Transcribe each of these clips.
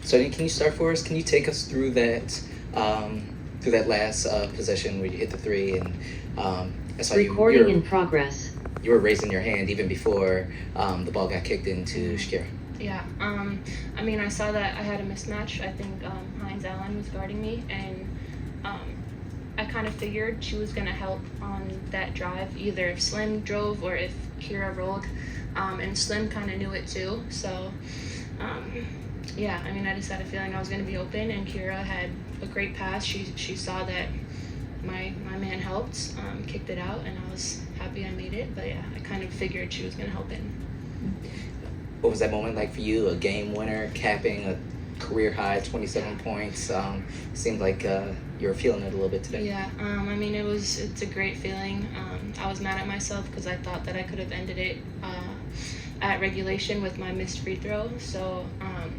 Sonia, can you start for us? Can you take us through that last possession where you hit the three and I saw Recording in progress. You were raising your hand even before the ball got kicked into Shakira. Yeah, I mean, I saw that I had a mismatch. I think Hines Allen was guarding me, and I kind of figured she was going to help on that drive, either if Slim drove or if Kira rolled, and Slim kind of knew it too. So, yeah, I mean, I just had a feeling I was going to be open, and Kira had a great pass. She saw that my man helped, kicked it out, and I was happy I made it. But yeah, I kind of figured she was going to help in. What was that moment like for you? A game winner, capping a career high 27 points. Seemed like you were feeling it a little bit today. Yeah, I mean, it's a great feeling. I was mad at myself because I thought that I could have ended it at regulation with my missed free throw. So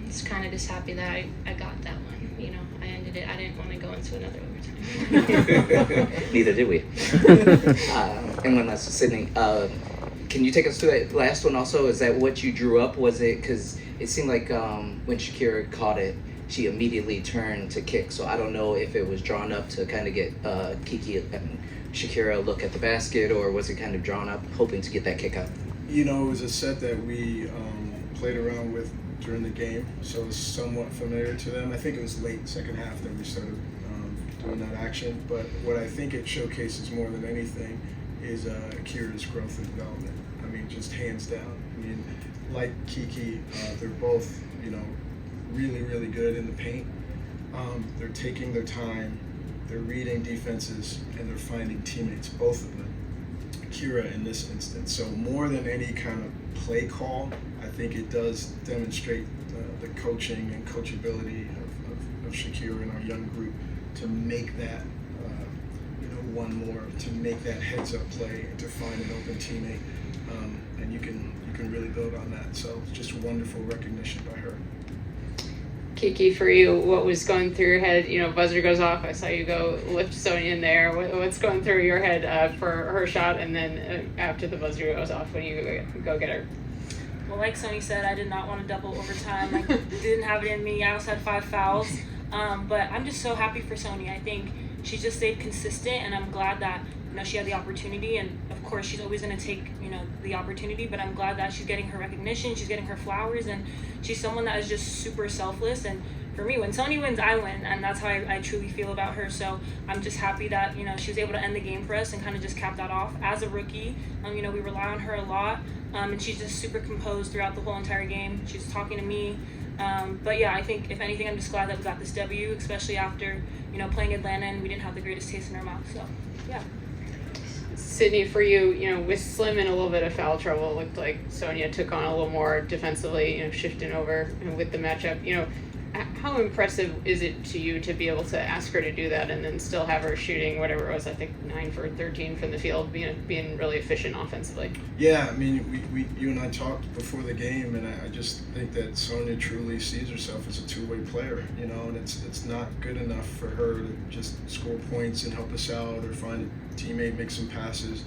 it's kind of just happy that I got that one. You know, I ended it. I didn't want to go into another overtime. Neither did we. And one last, Sydney. Can you take us through that last one also? Is that what you drew up? Was it, because it seemed like when Shakira caught it, she immediately turned to kick. So I don't know if it was drawn up to kind of get Kiki and Shakira a look at the basket, or was it kind of drawn up hoping to get that kick out? You know, it was a set that we played around with during the game, so it was somewhat familiar to them. I think it was late second half that we started doing that action. But what I think it showcases more than anything is Kira's growth and development. I mean, just hands down. I mean, like Kiki, they're both, you know, really, really good in the paint. They're taking their time, they're reading defenses, and they're finding teammates, both of them. Kira in this instance. So more than any kind of play call, I think it does demonstrate the coaching and coachability of Shakira and our young group to make that one more, to make that heads-up play and to find an open teammate, and you can really build on that. So just wonderful recognition by her. Kiki, for you, what was going through your head? Buzzer goes off. I saw you go lift Sonia in there. What's going through your head for her shot, and then after the buzzer goes off, when you go get her? Well, like Sonia said, I did not want to double overtime. I didn't have it in me. I also had 5 fouls. But I'm just so happy for Sonia. I think she's just stayed consistent, and I'm glad that she had the opportunity. And of course, she's always going to take the opportunity. But I'm glad that she's getting her recognition. She's getting her flowers, and she's someone that is just super selfless. And for me, when Sonia wins, I win, and that's how I truly feel about her. So I'm just happy that she was able to end the game for us and kind of just cap that off. As a rookie, we rely on her a lot, and she's just super composed throughout the whole entire game. She's talking to me. But yeah, I think if anything, I'm just glad that we got this W, especially after playing Atlanta and we didn't have the greatest taste in our mouth. So yeah. Sydney, for you, with Slim in a little bit of foul trouble, it looked like Sonia took on a little more defensively, shifting over with the matchup. How impressive is it to you to be able to ask her to do that and then still have her shooting whatever it was, I think 9 for 13 from the field, being really efficient offensively? Yeah, I mean, you and I talked before the game, and I just think that Sonia truly sees herself as a two-way player, and it's not good enough for her to just score points and help us out or find a teammate, make some passes.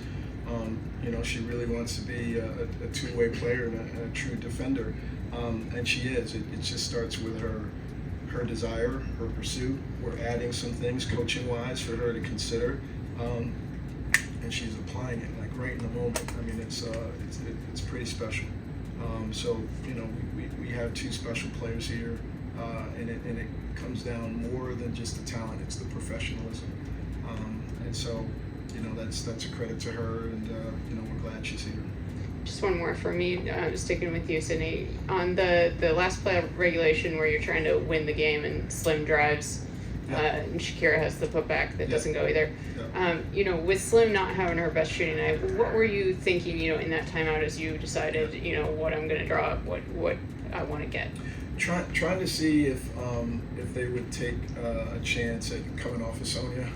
She really wants to be a two-way player and a true defender, and she is. It just starts with her desire, her pursuit. We're adding some things coaching-wise for her to consider, and she's applying it like right in the moment. I mean, it's pretty special. So we have 2 special players here, and it comes down more than just the talent. It's the professionalism, and so that's a credit to her, and we're glad she's here. Just one more for me, sticking with you, Sydney. On the last play of regulation where you're trying to win the game and Slim drives, and Shakira has the putback that doesn't go either. Yeah. With Slim not having her best shooting night, what were you thinking, in that timeout as you decided, what I'm going to draw up, what I want to get? Trying to see if they would take a chance at coming off of Sonia,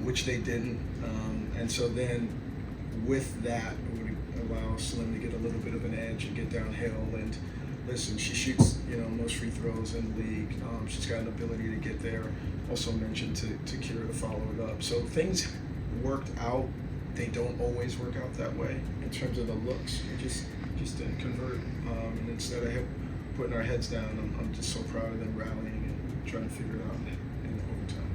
which they didn't. And so then with that, it would allow Slim to get a little bit of an edge and get downhill. And listen, she shoots most free throws in the league. She's got an ability to get there. Also mentioned to Kira to follow it up. So things worked out. They don't always work out that way in terms of the looks. It just didn't convert. And instead of putting our heads down, I'm just so proud of them rallying and trying to figure it out in overtime.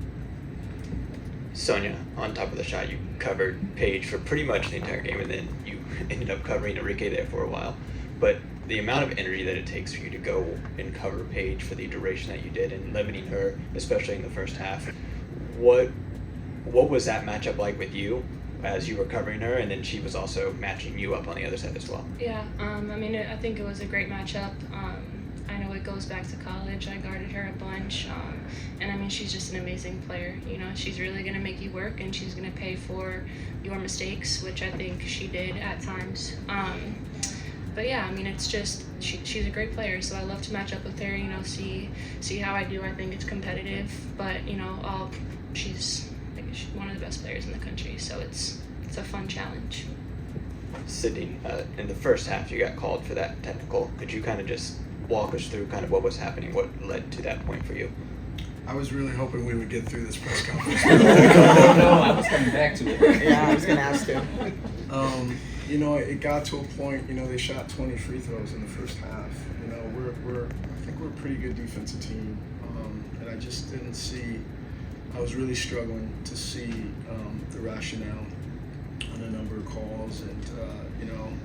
Sonia, on top of the shot, you covered Paige for pretty much the entire game, and then you ended up covering Enrique there for a while. But the amount of energy that it takes for you to go and cover Paige for the duration that you did and limiting her, especially in the first half, what was that matchup like with you as you were covering her, and then she was also matching you up on the other side as well? Yeah, I think it was a great matchup. I know it goes back to college. I guarded her a bunch, and she's just an amazing player. She's really going to make you work, and she's going to pay for your mistakes, which I think she did at times. But yeah, it's just she's a great player, so I love to match up with her. See how I do. I think it's competitive, but she's one of the best players in the country, so it's a fun challenge. Sydney, in the first half, you got called for that technical. Could you kind of just walk us through kind of what was happening, what led to that point for you? I was really hoping we would get through this press conference. No, I was coming back to it. Yeah, I was going to ask him. It got to a point, they shot 20 free throws in the first half. I think we're a pretty good defensive team. And I just didn't see, I was really struggling to see the rationale on a number of calls. And,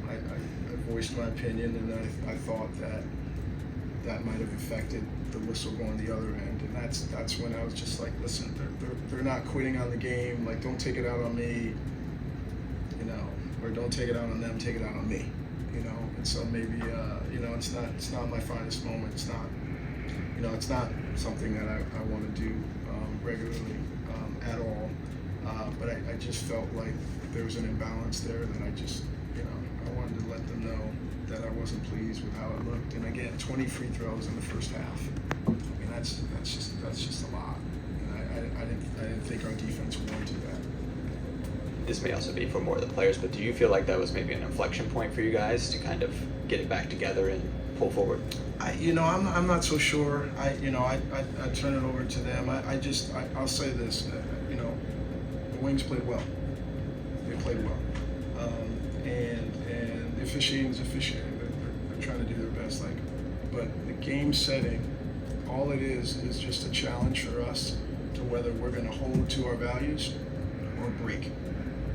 I voiced my opinion, and I thought that might have affected the whistle going the other end. And that's when I was just like, listen, they're not quitting on the game. Like, don't take it out on me, or don't take it out on them, take it out on me, And so maybe, it's not my finest moment. It's not, it's not something that I want to do regularly at all. But I just felt like there was an imbalance there that I just, I wanted to let them know that I wasn't pleased with how it looked. And again, 20 free throws in the first half. That's just a lot. And I didn't think our defense warranted that. This may also be for more of the players, but do you feel like that was maybe an inflection point for you guys to kind of get it back together and pull forward? I'm not so sure. I turn it over to them. I'll say this. The Wings played well. They played well, and the officiating is officiating. They're trying to do their best. But the game setting, all it is just a challenge for us to whether we're going to hold to our values or break.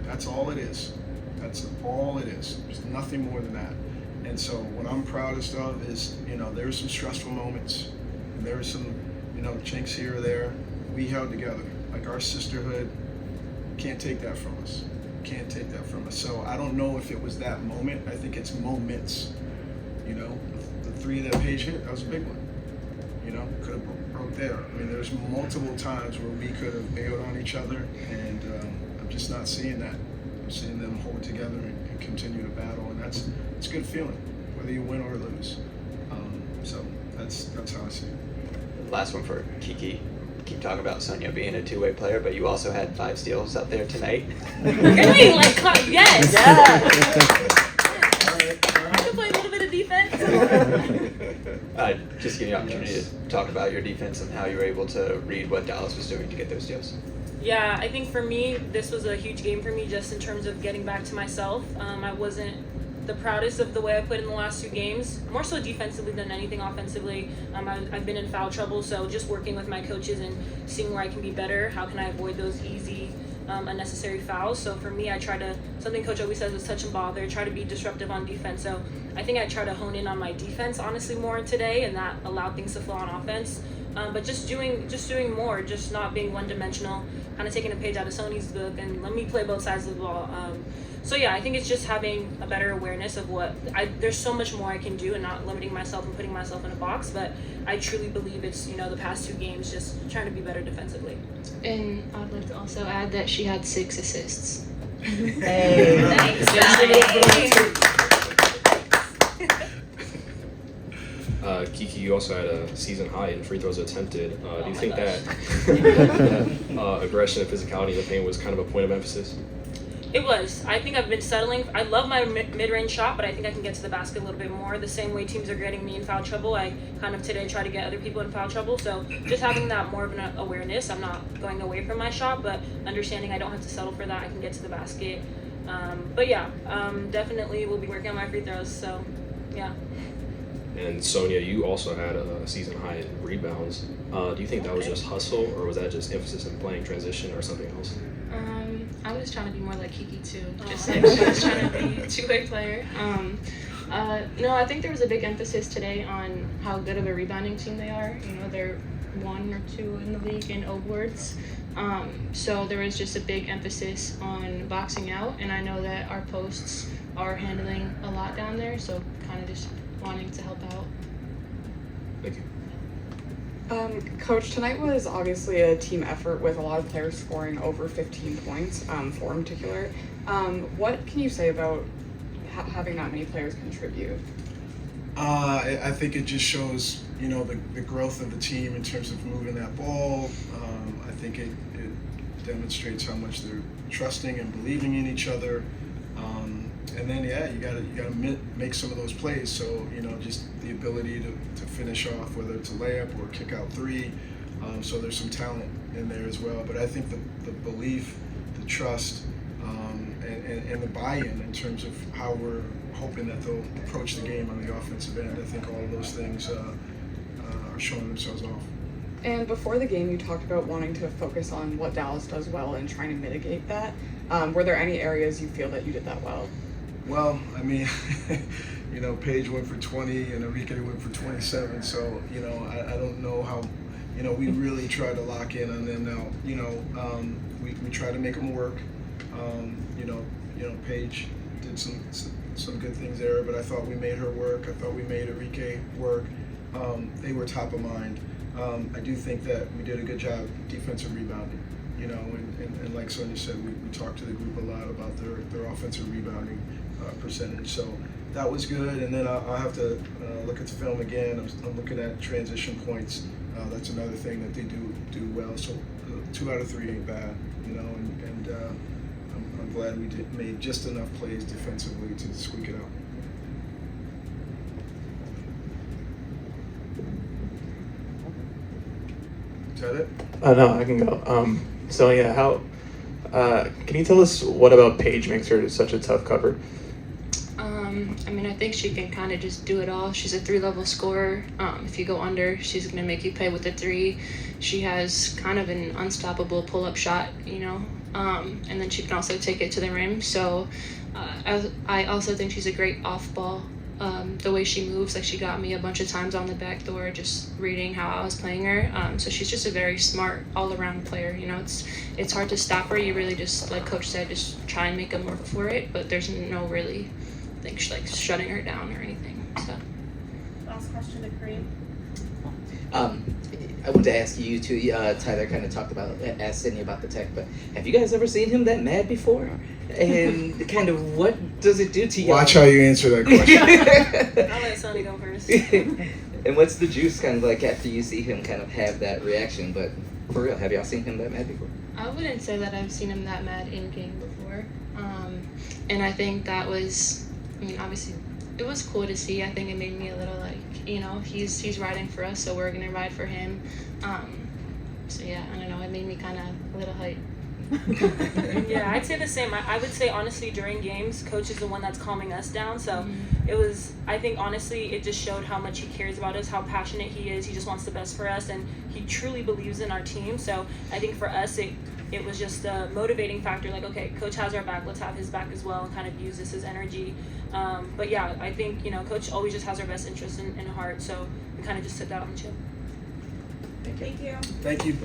That's all it is. That's all it is. There's nothing more than that. And so what I'm proudest of is, there were some stressful moments, and there were some, chinks here or there. We held together. Like our sisterhood, can't take that from us. Can't take that from us. So I don't know if it was that moment. I think it's moments. The three that Paige hit, that was a big one. Could have broke there. I mean, there's multiple times where we could have bailed on each other, and I'm just not seeing that. I'm seeing them hold together and continue to battle, and it's a good feeling, whether you win or lose. So that's how I see it. Last one for Kiki. Keep talking about Sonia being a two-way player, but you also had 5 steals out there tonight. Really? Yes. All right. I can play a little bit of defense. Just give you an opportunity to talk about your defense and how you were able to read what Dallas was doing to get those steals. Yeah, I think for me, this was a huge game for me just in terms of getting back to myself. I wasn't the proudest of the way I played in the last 2 games, more so defensively than anything offensively. I've been in foul trouble, so just working with my coaches and seeing where I can be better, how can I avoid those easy, unnecessary fouls. So for me, I try to, something Coach always says is touch and bother, try to be disruptive on defense. So I think I try to hone in on my defense, honestly, more today, and that allowed things to flow on offense. But just doing more, just not being one-dimensional, kind of taking a page out of Sony's book and let me play both sides of the ball. So yeah, I think it's just having a better awareness of there's so much more I can do and not limiting myself and putting myself in a box, but I truly believe it's, the past 2 games just trying to be better defensively. And I'd like to also add that she had 6 assists. Hey. Kiki, you also had a season high in free throws attempted. Do you think that aggression and physicality in the paint was kind of a point of emphasis? It was. I think I've been settling. I love my mid-range shot, but I think I can get to the basket a little bit more. The same way teams are getting me in foul trouble, I kind of today try to get other people in foul trouble. So just having that more of an awareness. I'm not going away from my shot, but understanding I don't have to settle for that. I can get to the basket. But yeah, definitely will be working on my free throws. So yeah. And Sonia, you also had a season high in rebounds. Do you think that was just hustle, or was that just emphasis in playing transition or something else? I was trying to be more like Kiki too, just like she was trying to be a two-way player. No, I think there was a big emphasis today on how good of a rebounding team they are. They're 1 or 2 in the league in awards. So there was just a big emphasis on boxing out, and I know that our posts are handling a lot down there, so kind of just wanting to help out. Thank you. Coach, tonight was obviously a team effort with a lot of players scoring over 15 points, 4 in particular. What can you say about having that many players contribute? I think it just shows, the growth of the team in terms of moving that ball. I think it demonstrates how much they're trusting and believing in each other. And then, you gotta make some of those plays. So, just the ability to finish off, whether it's a layup or kick out 3. So there's some talent in there as well. But I think the belief, the trust, and the buy-in in terms of how we're hoping that they'll approach the game on the offensive end, I think all of those things are showing themselves off. And before the game, you talked about wanting to focus on what Dallas does well and trying to mitigate that. Were there any areas you feel that you did that well? Well, I mean, Paige went for 20 and Iriafen went for 27. So, I don't know how, we really try to lock in on them now. We try to make them work. Paige did some good things there, but I thought we made her work. I thought we made Iriafen work. They were top of mind. I do think that we did a good job defensive rebounding. And like Sonia said, we talked to the group a lot about their offensive rebounding percentage. So that was good. And then I'll have to look at the film again. I'm looking at transition points. That's another thing that they do well. So 2 out of 3 ain't bad, and I'm glad we made just enough plays defensively to squeak it out. Is that it? No, I can go. Sonia, how can you tell us what about Paige makes her such a tough cover? I mean, I think she can kind of just do it all. She's a 3-level scorer. If you go under, she's going to make you pay with a 3. She has kind of an unstoppable pull-up shot, you know, and then she can also take it to the rim. So I also think she's a great off-ball. The way she moves, like she got me a bunch of times on the back door just reading how I was playing her. So she's just a very smart all-around player. You know, it's hard to stop her. You really just, like Coach said, just try and make them work for it. But there's no really thing like shutting her down or anything. So. Last question to Kareem. I wanted to ask you too. Tyler kind of asked Sydney about the tech, but have you guys ever seen him that mad before? And kind of what does it do to you? Watch how you answer that question. I'll let Sonny go first. And what's the juice kind of like after you see him kind of have that reaction? But for real, have y'all seen him that mad before? I wouldn't say that I've seen him that mad in game before. And I think that was, I mean, obviously it was cool to see. I think it made me a little like, you know, he's riding for us, so we're gonna ride for him. So yeah, I don't know, it made me kind of a little hype. Yeah, I'd say the same. I would say honestly during games, Coach is the one that's calming us down. So it was, I think honestly, it just showed how much he cares about us, how passionate he is. He just wants the best for us, and he truly believes in our team. So I think for us, it was just a motivating factor. Like, okay, Coach has our back. Let's have his back as well, and kind of use this as energy. But yeah, I think, you know, Coach always just has our best interest in heart. So we kind of just took that on the chin. Thank you. Thank you.